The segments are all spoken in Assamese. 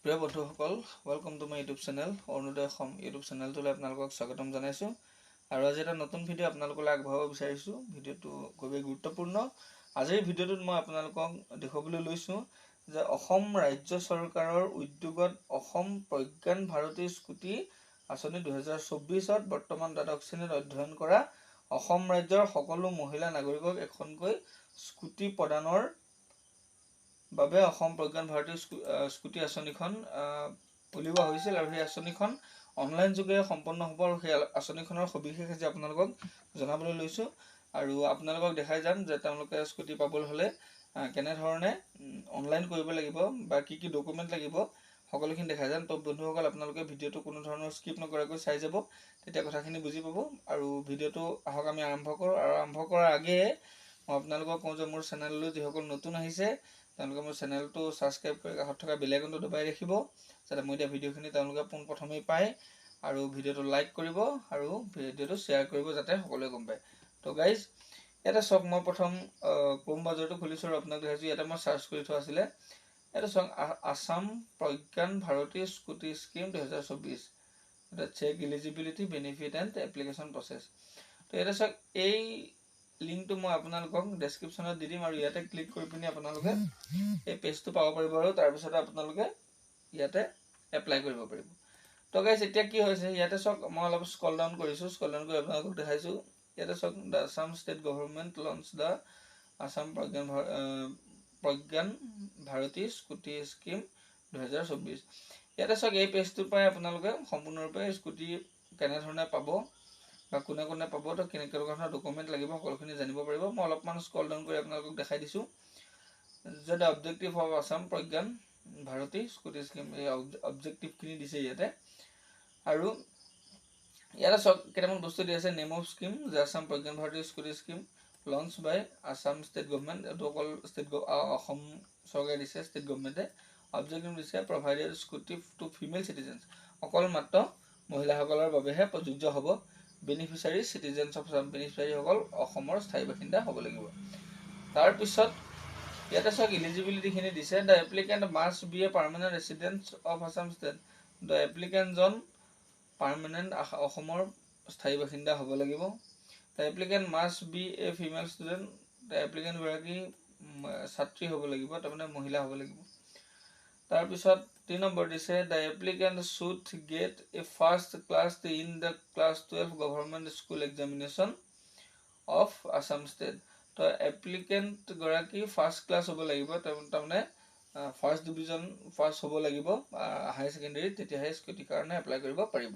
প্ৰিয় বন্ধুসকল, welcome to my YouTube channel Arunodoy Assam YouTube চেনেলটোলৈ আপোনালোকক স্বাগতম জনাইছোঁ। আৰু আজি এটা নতুন ভিডিঅ' আপোনালোকলৈ আগবঢ়াব বিচাৰিছোঁ। ভিডিঅ'টো খুবেই গুৰুত্বপূৰ্ণ। আজিৰ ভিডিঅ'টোত মই আপোনালোকক দেখুৱাবলৈ লৈছোঁ যে অসম ৰাজ্য চৰকাৰৰ উদ্যোগত অসম প্ৰজ্ঞান ভাৰতী স্কুটি আঁচনি 2024ত বৰ্তমান দ্বাদশ শ্ৰেণীত অধ্যয়ন কৰা অসম ৰাজ্যৰ সকলো মহিলা নাগৰিকক এখনকৈ স্কুটি প্ৰদানৰ বাবে অসম প্ৰজ্ঞান ভাৰতী স্কুটি আঁচনিখন উলিওৱা হৈছিল আৰু সেই আঁচনিখন অনলাইন যোগে সম্পন্ন হ'ব আৰু সেই আঁচনিখনৰ সবিশেষ আজি আপোনালোকক জনাবলৈ লৈছোঁ। আৰু আপোনালোকক দেখাই যাম যে তেওঁলোকে স্কুটি পাবলৈ হ'লে কেনেধৰণে অনলাইন কৰিব লাগিব বা কি কি ডকুমেণ্ট লাগিব সকলোখিনি দেখাই যাম। তো বন্ধুসকল, আপোনালোকে ভিডিঅ'টো কোনো ধৰণৰ স্কিপ নকৰাকৈ চাই যাব, তেতিয়া কথাখিনি বুজি পাব। আৰু ভিডিঅ'টো আহক আমি আৰম্ভ কৰোঁ। আৰু আৰম্ভ কৰাৰ আগেয়ে মই আপোনালোকক কওঁ যে মোৰ চেনেললৈ যিসকল নতুন আহিছে তেওঁলোকে মোৰ চেনেলটো ছাবস্ক্ৰাইব কৰি কাষত থকা বেল আইকনটো দবাই ৰাখিব, যাতে মই দিয়া ভিডিঅ'খিনি তেওঁলোকে পোনপ্ৰথমেই পায়। আৰু ভিডিঅ'টো লাইক কৰিব আৰু ভিডিঅ'টো শ্বেয়াৰ কৰিব, যাতে সকলোৱে গম পায়। তো গাইজ, ইয়াতে চাওক, মই প্ৰথম ক্ৰোম ব্ৰাউজাৰটো খুলিছোঁ আৰু আপোনাক দেখাইছোঁ। ইয়াতে মই চাৰ্চ কৰি থোৱা আছিলে। ইয়াতে চাওক, আছাম প্ৰজ্ঞান ভাৰতী স্কুটি স্কিম 2024, এটা check eligibility benefit and application process. তো ইয়াতে চাওক, এই লিংকটো মই আপোনালোকক ডেছক্ৰিপশ্যনত দি দিম আৰু ইয়াতে ক্লিক কৰি পিনি আপোনালোকে এই পেজটো পাব পাৰিব আৰু তাৰপিছতে আপোনালোকে ইয়াতে এপ্লাই কৰিব পাৰিব। তো গাইজ, এতিয়া কি হৈছে ইয়াতে চাওক, মই অলপ স্ক্ৰল ডাউন কৰিছোঁ। স্ক্ৰল ডাউন কৰি আপোনালোকক দেখাইছোঁ। ইয়াতে চাওক, the Assam state government launch the Assam Pragyan Bharati scooty scheme 2024। ইয়াতে চাওক, এই পেজটোৰ পৰাই আপোনালোকে সম্পূৰ্ণৰূপে স্কুটি কেনেধৰণে পাব বা কোনে কোনে পাব, তো কেনেকুৱা ধৰণৰ ডকুমেণ্ট লাগিব সকলোখিনি জানিব পাৰিব। মই অলপমান স্ক্ৰল ডাউন কৰি আপোনালোকক দেখাই দিছোঁ যে the objective of Assam Pragyan Bharati scooty scheme, এই অবজেক্টিভখিনি দিছে ইয়াতে। আৰু ইয়াতে চাওক, কেইটামান বস্তু দি আছে। নেম অফ স্কিম যে Assam Pragyan Bharati scooty scheme launch by Assam state government, এইটো অকল অসম চৰকাৰে দিছে, ষ্টেট গভৰ্ণমেণ্টে। অবজেক্টিভ দিছে provided scooty to female citizens, অকল মাত্ৰ মহিলাসকলৰ বাবেহে প্ৰযোজ্য হ'ব। বেনিফিচাৰী চিটিজেনছ অফ আছাম, বেনিফিচাৰীসকল অসমৰ স্থায়ী বাসিন্দা হ'ব লাগিব। তাৰপিছত ইয়াতে চাওক, ইলিজিবিলিটিখিনি দিছে। The applicant must be a permanent resident of Assam state, the এপ্লিকেণ্টজন পাৰ্মানেণ্ট অসমৰ স্থায়ী বাসিন্দা হ'ব লাগিব। The applicant must be a female student, the এপ্লিকেণ্টগৰাকী ছাত্ৰী হ'ব লাগিব, তাৰমানে মহিলা হ'ব লাগিব। তাৰপিছত 3 নম্বৰ দিছে, the applicant should get A first class in the class 12 government school examination of Assam state. তো এপ্লিকেণ্টগৰাকী ফাৰ্ষ্ট ক্লাছ হ'ব লাগিব, তাৰমানে ফাৰ্ষ্ট ডিভিজন ফাৰ্ষ্ট হ'ব লাগিব হায়াৰ ছেকেণ্ডেৰীত, তেতিয়াহে স্কুটিৰ কাৰণে এপ্লাই কৰিব পাৰিব।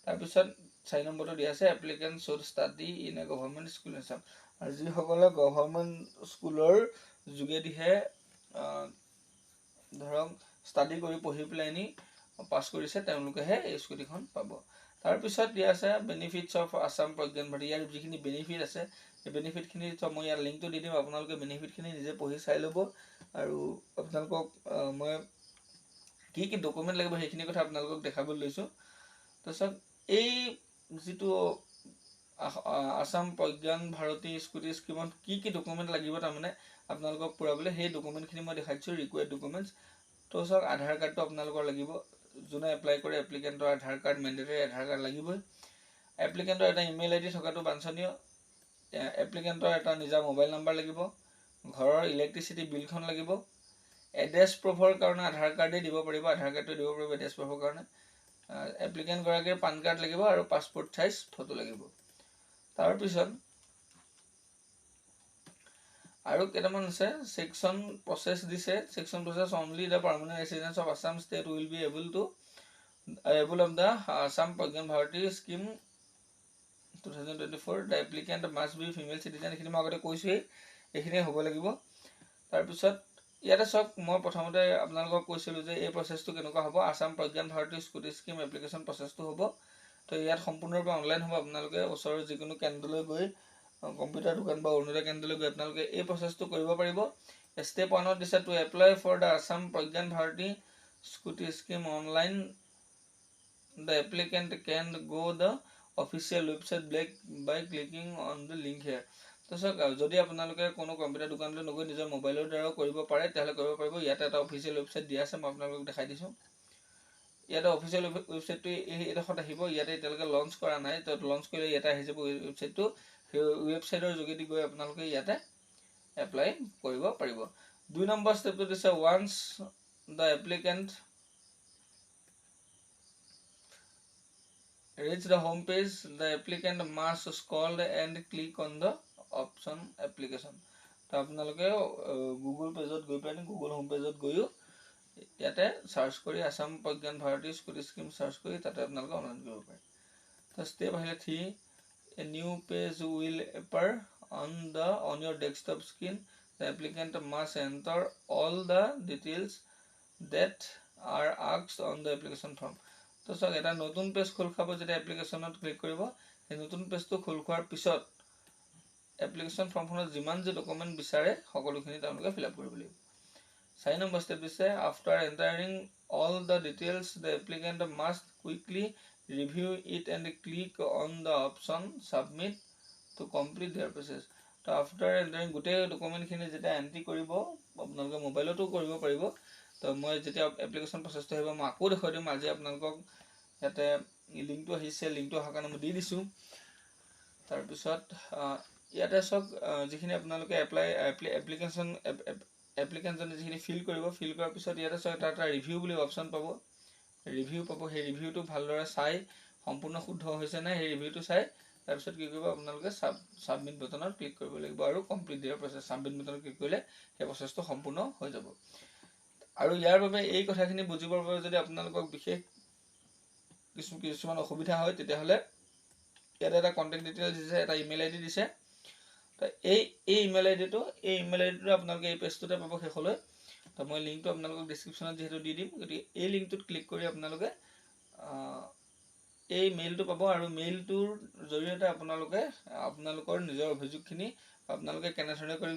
তাৰপিছত 4 নম্বৰটো দিয়া আছে, applicant should study in a government school in Assam. আৰু যিসকলে গভৰ্ণমেণ্ট স্কুলৰ যোগেদিহে ধৰক ষ্টাডি কৰি পঢ়ি পেলাই পাছ কৰিছে, তেওঁলোকেহে এই স্কুটিখন পাব। তাৰপিছত দিয়া আছে বেনিফিটছ অফ আছাম প্ৰজ্ঞান ভাৰতী। ইয়াৰ যিখিনি বেনিফিট আছে এই বেনিফিটখিনি মই ইয়াৰ লিংকটো দি দিম, আপোনালোকে বেনিফিটখিনি নিজে পঢ়ি চাই ল'ব। আৰু আপোনালোকক মই কি কি ডকুমেণ্ট লাগিব সেইখিনি কথা আপোনালোকক দেখাবলৈ লৈছোঁ। তাৰপিছত এই যিটো আছাম প্ৰজ্ঞান ভাৰতী স্কুটি স্কিমত কি কি ডকুমেণ্ট লাগিব তাৰমানে আপোনালোকক পুৰাবলৈ, সেই ডকুমেণ্টখিনি মই দেখাই দিছোঁ, ৰিকুৱাৰ্ড ডকুমেণ্টছ। তো চাওক, আধাৰ কাৰ্ডটো আপোনালোকৰ লাগিব। যোনে এপ্লাই কৰে এপ্লিকেণ্টৰ আধাৰ কাৰ্ড মেণ্ডেটৰী, আধাৰ কাৰ্ড লাগিবই। এপ্লিকেণ্টৰ এটা ইমেইল ID থকাটো বাঞ্ছনীয়। এপ্লিকেণ্টৰ এটা নিজা মোবাইল নাম্বাৰ লাগিব। ঘৰৰ ইলেক্ট্ৰিচিটি বিলখন লাগিব। এড্ৰেছ প্ৰুফৰ কাৰণে আধাৰ কাৰ্ডেই দিব পাৰিব, আধাৰ কাৰ্ডটো দিব পাৰিব এড্ৰেছ প্ৰুফৰ কাৰণে। এপ্লিকেণ্টগৰাকীৰ পান কাৰ্ড লাগিব আৰু পাছপোৰ্ট চাইজ ফটো লাগিব। তাৰপিছত আৰু কেইটামান আছে, ছেকশ্যন প্ৰচেছ দিছে। Section process only the permanent residents of Assam state will be able of the Assam Pragyan Bharati scheme 2024, the applicant must be female citizen. এইখিনি মই আগতে কৈছোঁৱেই, এইখিনিয়ে হ'ব লাগিব। তাৰপিছত ইয়াতে চাওক, মই প্ৰথমতে আপোনালোকক কৈছিলোঁ যে এই প্ৰচেছটো কেনেকুৱা হ'ব। Assam Pragyan Bharati scooty scheme application প্ৰচেছটো হ'ব। তো ইয়াত সম্পূৰ্ণৰূপে অনলাইন হ'ব। আপোনালোকে ওচৰৰ যিকোনো কেন্দ্ৰলৈ গৈ, কম্পিউটাৰ দোকান বা অৰুণোদয় কেন্দ্ৰলৈ গৈ আপোনালোকে এই প্ৰচেছটো কৰিব পাৰিব। ষ্টেপ 1ত দিছে, to apply for the Assam Pragyan Bharati scooty scheme online, the applicant can go the official website by clicking on the link here. তো তাৰপিছত যদি আপোনালোকে কোনো কম্পিউটাৰ দোকানলৈ নগৈ নিজৰ মোবাইলৰ দ্বাৰাও কৰিব পাৰে তেতিয়াহ'লে কৰিব পাৰিব। ইয়াতে এটা অফিচিয়েল ৱেবছাইট দিয়া আছে, মই আপোনালোকক দেখাই দিছোঁ। ইয়াতে অফিচিয়েল ৱেবছাইটটো এইডোখৰত আহিব। ইয়াতে এতিয়ালৈকে লঞ্চ কৰা নাই, তো লঞ্চ কৰিলে ইয়াতে আহি যাব ৱেবছাইটটো। সেই ৱেবছাইটৰ যোগেদি গৈ আপোনালোকে ইয়াতে এপ্লাই কৰিব পাৰিব। 2 নম্বৰ ষ্টেপটো দিছে once the applicant reach the home page, the applicant must scroll and click on the option application. তো আপোনালোকে গুগল পেজত গৈ পেলাই গুগল হোম পেজত গৈও ইয়াতে সাৰ্চ কৰি Assam Pragyan Bharati school scheme search কৰি তাতে আপোনালোকে অনলাইন কৰিব পাৰে। তো ষ্টেপ আহিলে 3, a new page will appear on your desktop screen. The applicant must enter all the details that are asked on the application form. তো চাওক এটা নতুন পেজ খোল খাব। যেতিয়া এপ্লিকেশ্যনত ক্লিক কৰিব, সেই নতুন পেজটো খোল খোৱাৰ পিছত এপ্লিকেশ্যন ফৰ্মখনত যিমান যে ডকুমেণ্ট বিচাৰে সকলোখিনি তেওঁলোকে ফিল আপ কৰিব লাগিব। 4 নম্বৰ ষ্টেপ দিছে after entering all the details the applicant must quickly review it and click on the option submit to complete their process. তো আফটাৰ এণ্টাৰিং গোটেই ডকুমেণ্টখিনি যেতিয়া এণ্ট্ৰি কৰিব, আপোনালোকে মোবাইলতো কৰিব পাৰিব। তো মই যেতিয়া এপ্লিকেশ্যন প্ৰচেছটো আহিব মই আকৌ দেখুৱাই দিম। আজি আপোনালোকক ইয়াতে লিংকটো আহিছে, লিংকটো অহাৰ কাৰণে মই দি দিছোঁ। তাৰপিছত ইয়াতে চাওক যিখিনি আপোনালোকে এপ্লিকেশ্যনে যিখিনি ফিল কৰিব, ফিল কৰাৰ পিছত ইয়াতে চাওক এটা ৰিভিউ বুলি অপশ্যন পাব, ৰিভিউ পাব। সেই ৰিভিউটো ভালদৰে চাই সম্পূৰ্ণ শুদ্ধ হৈছে নাই সেই ৰিভিউটো চাই তাৰপিছত কি কৰিব, আপোনালোকে ছাবমিট বটনত ক্লিক কৰিব লাগিব আৰু কমপ্লিট দিয়াৰ প্ৰচেছ। ছাবমিট বটনত ক্লিক কৰিলে সেই প্ৰচেছটো সম্পূৰ্ণ হৈ যাব। আৰু ইয়াৰ বাবে এই কথাখিনি বুজিবৰ বাবে যদি আপোনালোকক বিশেষ কিছুমান অসুবিধা হয় তেতিয়াহ'লে ইয়াতে এটা কণ্টেক্ট ডিটেইলছ দিছে, এটা ইমেইল আইডি দিছে। তো এই ইমেইল আইডিটো আপোনালোকে এই পেজটোতে পাব শেষলৈ। তো মই লিংকটো আপোনালোকক ডিছক্ৰিপশ্যনত যিহেতু দি দিম, গতিকে এই লিংকটোত ক্লিক কৰি আপোনালোকে এই মেইলটো পাব আৰু মেইলটোৰ জৰিয়তে আপোনালোকৰ নিজৰ অভিযোগখিনি আপোনালোকে কেনেধৰণে কৰি